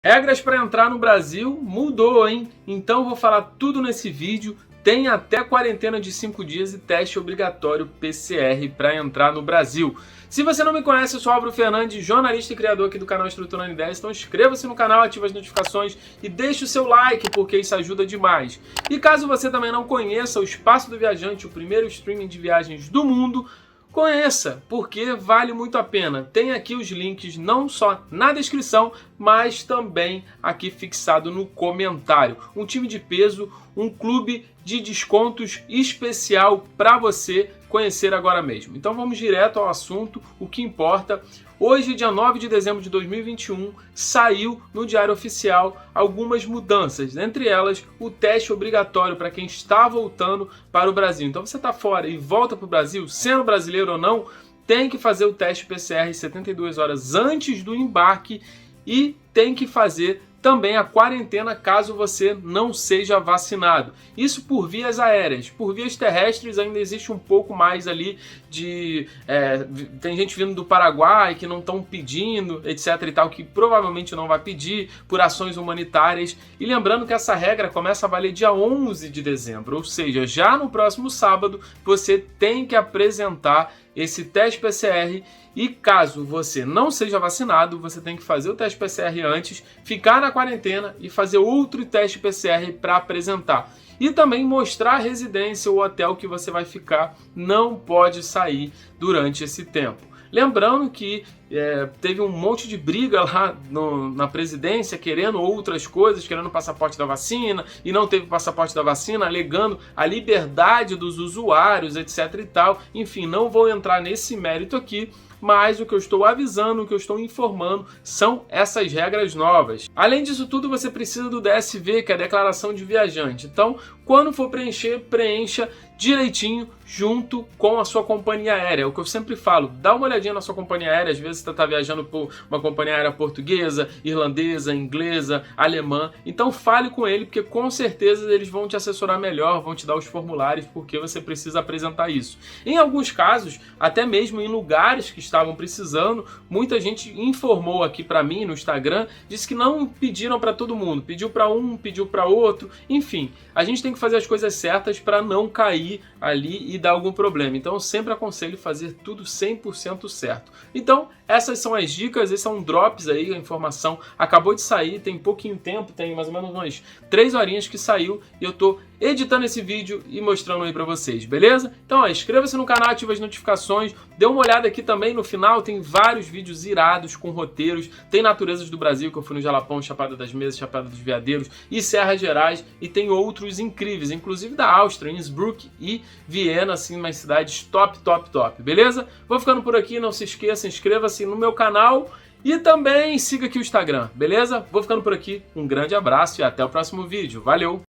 Regras para entrar no Brasil mudou, hein? Então vou falar tudo nesse vídeo. Tem até quarentena de 5 dias e teste obrigatório PCR para entrar no Brasil. Se você não me conhece, eu sou Álvaro Fernandes, jornalista e criador aqui do canal Estruturando Ideias. Então inscreva-se no canal, ative as notificações e deixe o seu like, porque isso ajuda demais. E caso você também não conheça o Espaço do Viajante, o primeiro streaming de viagens do mundo, conheça, porque vale muito a pena. Tem aqui os links não só na descrição, mas também aqui fixado no comentário. Um time de peso, um clube de descontos especial para você conhecer agora mesmo. Então vamos direto ao assunto, o que importa. Hoje, dia 9 de dezembro de 2021, saiu no Diário Oficial algumas mudanças, entre elas o teste obrigatório para quem está voltando para o Brasil. Então você está fora e volta para o Brasil, sendo brasileiro ou não, tem que fazer o teste PCR 72 horas antes do embarque e tem que fazer também a quarentena caso você não seja vacinado. Isso por vias aéreas. Por vias terrestres ainda existe um pouco mais ali de... tem gente vindo do Paraguai que não estão pedindo, etc e tal, que provavelmente não vai pedir por ações humanitárias. E lembrando que essa regra começa a valer dia 11 de dezembro, ou seja, já no próximo sábado você tem que apresentar esse teste PCR e caso você não seja vacinado, você tem que fazer o teste PCR antes, ficar na quarentena e fazer outro teste PCR para apresentar. E também mostrar a residência ou hotel que você vai ficar, não pode sair durante esse tempo. Lembrando que teve um monte de briga lá na presidência, querendo outras coisas, querendo o passaporte da vacina, e não teve o passaporte da vacina, alegando a liberdade dos usuários, etc e tal. Enfim, não vou entrar nesse mérito aqui, mas o que eu estou avisando, o que eu estou informando são essas regras novas. Além disso tudo, você precisa do DSV, que é a Declaração de Viajante. Então, quando for preencher, preencha direitinho junto com a sua companhia aérea. É o que eu sempre falo, dá uma olhadinha na sua companhia aérea, às vezes você está viajando por uma companhia aérea portuguesa, irlandesa, inglesa, alemã, então fale com ele, porque com certeza eles vão te assessorar melhor, vão te dar os formulários, porque você precisa apresentar isso. Em alguns casos, até mesmo em lugares que estavam precisando, muita gente informou aqui para mim no Instagram, disse que não pediram para todo mundo, pediu para um, pediu para outro, enfim, a gente tem que fazer as coisas certas para não cair ali e dar algum problema. Então eu sempre aconselho fazer tudo 100% certo. Então essas são as dicas, esse é um drops aí, a informação acabou de sair, tem pouquinho tempo, tem mais ou menos umas 3 horinhas que saiu e eu tô editando esse vídeo e mostrando aí pra vocês, beleza? Então inscreva-se no canal, ative as notificações, dê uma olhada aqui também no final, tem vários vídeos irados com roteiros, tem Naturezas do Brasil, que eu fui no Jalapão, Chapada das Mesas, Chapada dos Veadeiros e Serras Gerais, e tem outros incríveis, inclusive da Áustria, Innsbruck e Viena, assim, umas cidades top, top, top, beleza? Vou ficando por aqui, não se esqueça, inscreva-se no meu canal e também siga aqui o Instagram, beleza? Vou ficando por aqui, um grande abraço e até o próximo vídeo, valeu!